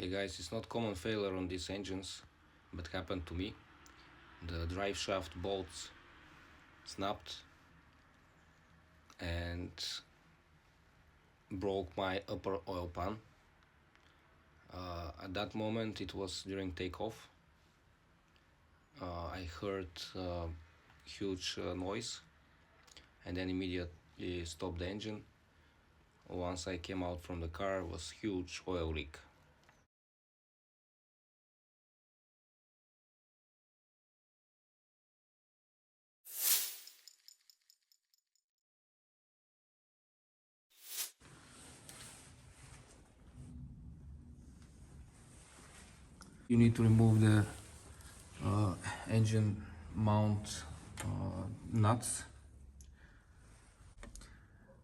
Okay guys, it's not common failure on these engines, but happened to me. The drive shaft bolts snapped and broke my upper oil pan. At that moment, it was during takeoff. I heard huge noise and then immediately stopped the engine. Once I came out from the car, was huge oil leak. You need to remove the engine mount nuts.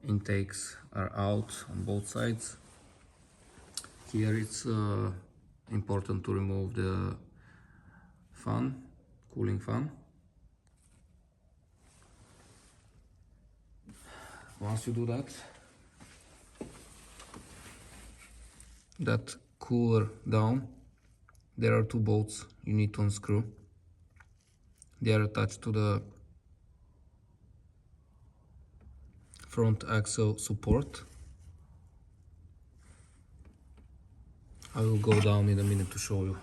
Intakes are out on both sides. Here it's important to remove the fan, cooling fan. Once you do that cooler down, there are two bolts you need to unscrew. They are attached to the front axle support. I will go down in a minute to show you.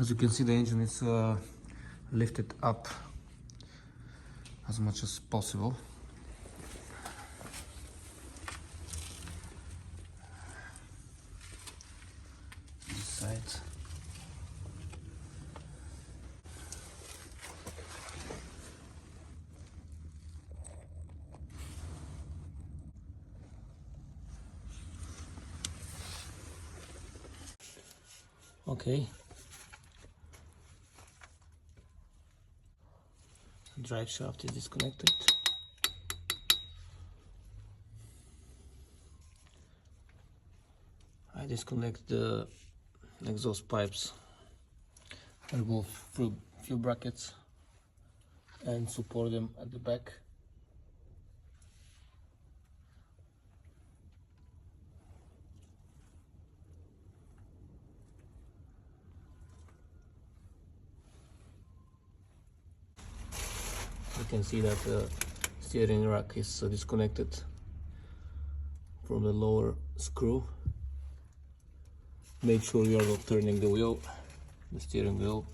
As you can see, the engine is lifted up as much as possible. This side. Okay. Drive shaft is disconnected. I disconnect the exhaust pipes, remove few brackets and support them at the back. You can see that the steering rack is disconnected from the lower screw. Make sure you are not turning the steering wheel.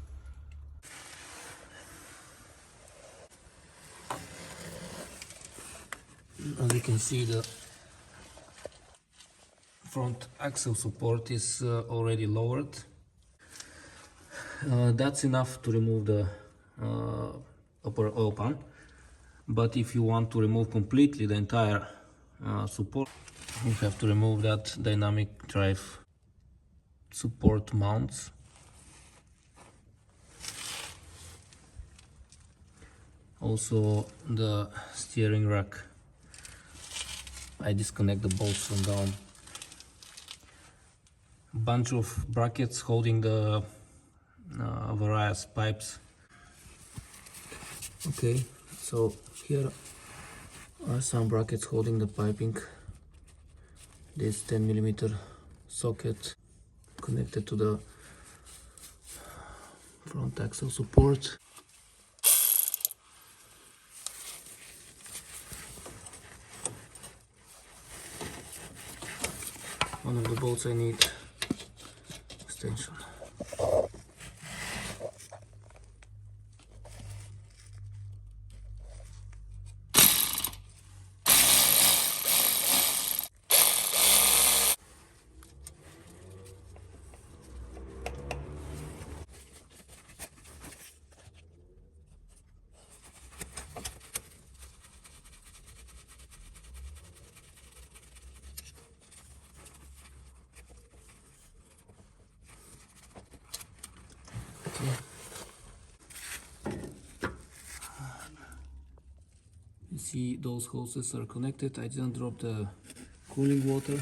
As you can see, the front axle support is already lowered. That's enough to remove the upper oil pan, but if you want to remove completely the entire support, you have to remove that dynamic drive support mounts. Also the steering rack, I disconnect the bolts from down. A bunch of brackets holding the various pipes. Okay, so here are some brackets holding the piping. This 10mm socket connected to the front axle support. One of the bolts I need extension. see those hoses are connected. I didn't drop the cooling water.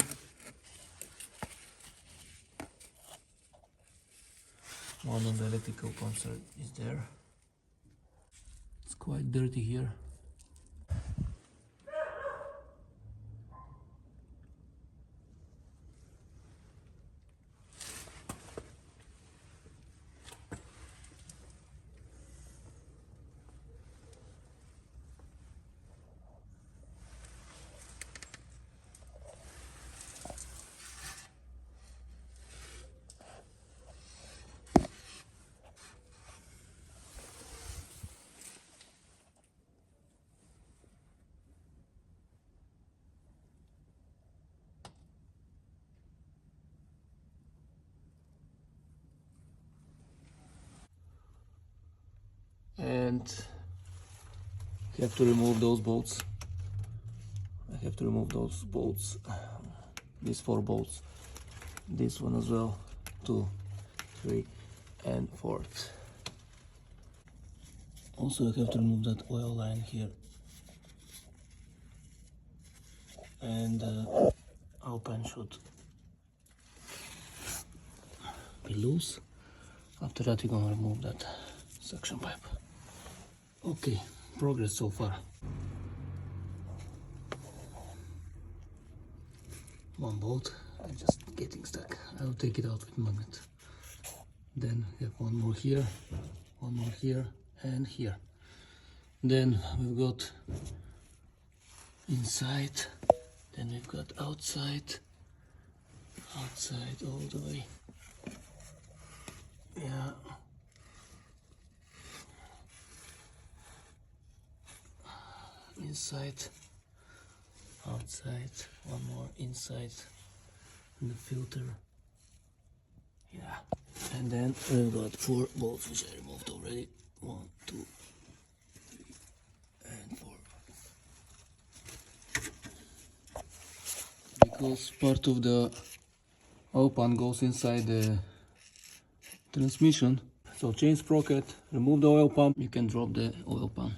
One of the electrical pumps is there. It's quite dirty here. And you have to remove those bolts. I have to remove those bolts, these 4 bolts, this one as well, 2, 3 and 4th. Also I have to remove that oil line here, and our pan should be loose. After that we're gonna remove that suction pipe. Okay, progress so far. One bolt, I'm just getting stuck. I'll take it out with magnet. Then we have one more here, and here. Then we've got inside, then we've got outside all the way. Yeah. Inside, outside, one more inside, and the filter. Yeah. And then we've got 4 bolts which I removed already. 1, 2, 3 and 4. Because part of the oil pan goes inside the transmission. So change sprocket, remove the oil pump, you can drop the oil pan.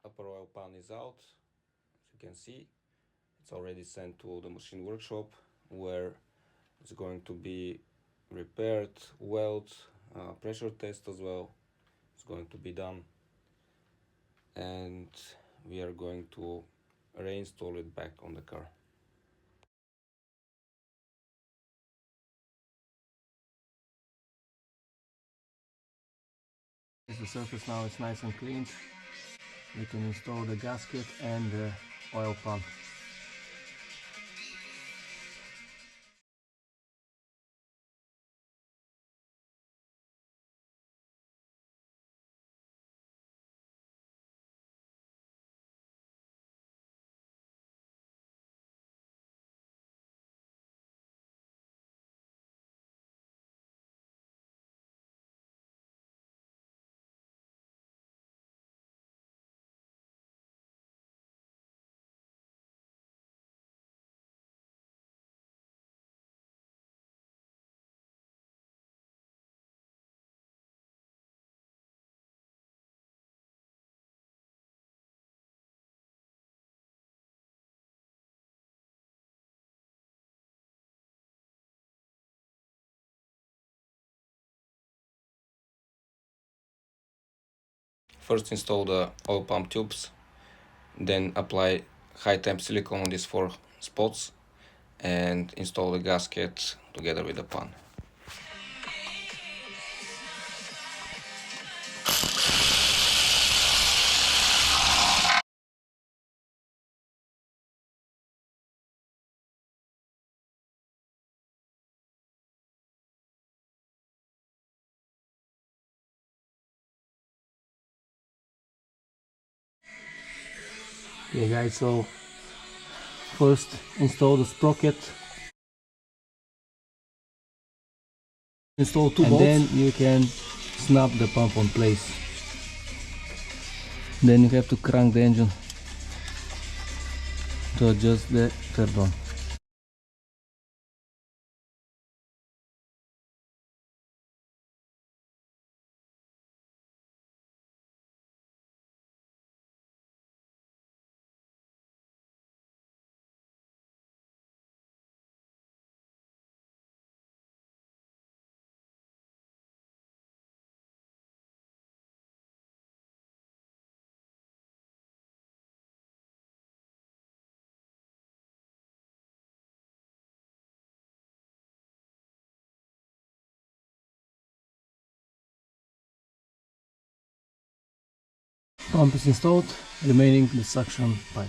Upper oil pan is out, as you can see. It's already sent to the machine workshop, where it's going to be repaired, welded, pressure test as well. It's going to be done, and we are going to reinstall it back on the car. The surface now is nice and clean. We can install the gasket and the oil pump. First install the oil pump tubes, then apply high temp silicone on these 4 spots and install the gasket together with the pan. Okay guys, so first install the sprocket, install 2 bolts, and then you can snap the pump on place. Then you have to crank the engine to adjust the 3rd one. Pump is installed, remaining the suction pipe.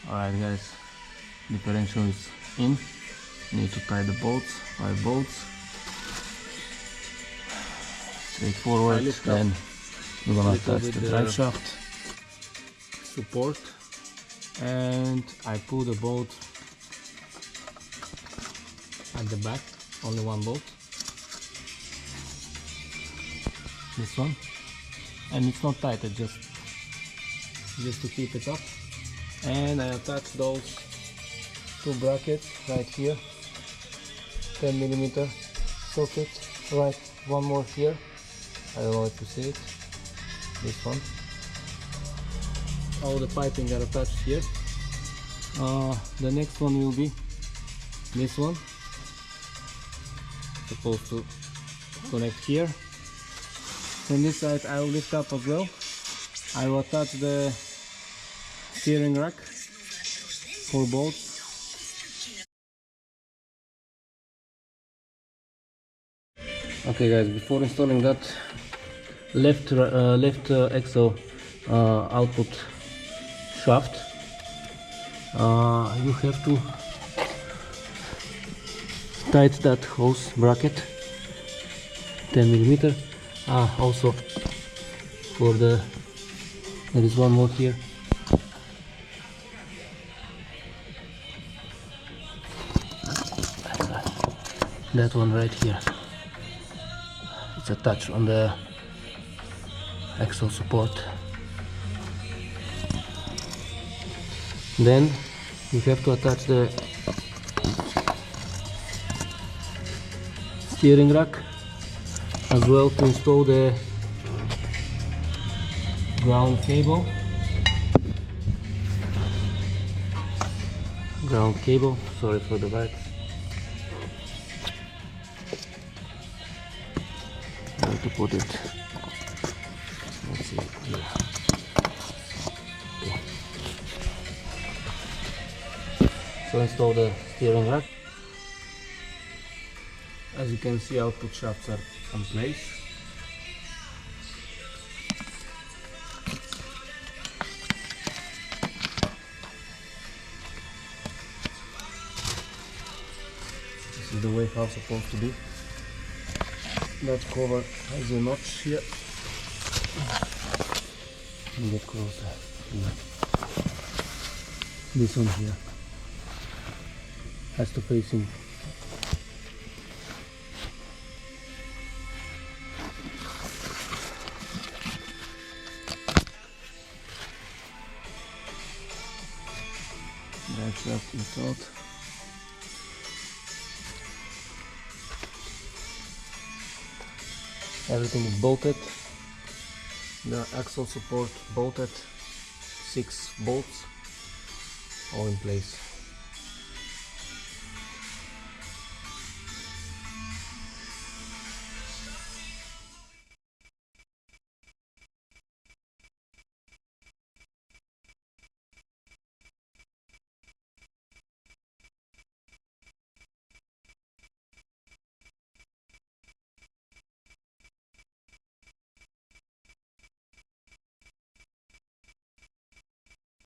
Alright guys, differential is in. Need to tie the bolts, 5 bolts. Straightforward, then we're gonna attach the drive shaft support, and I put the bolt at the back, only one bolt, this one, and it's not tight, just to keep it up. And I attach those 2 brackets right here, 10mm socket, right, one more here, I don't know if you see it, this one. All the piping are attached here. The next one will be this one, supposed to connect here. On this side I will lift up as well. I will attach the steering rack, 4 bolts. Okay guys, before installing that left axle output shaft, you have to tight that hose bracket, 10mm. Also for there is one more here. That one right here, it's attached on the axle support. Then you have to attach the steering rack as well to install the ground cable. Sorry for the lights. Where to put it? Let's see here. Okay. So install the steering rack. As you can see, output shafts are in place. This is the way how it's supposed to be. That cover has a notch here. Let me get closer. Here. This one here has to facing. Drive shaft installed. Everything is bolted. The axle support bolted. 6 bolts, all in place.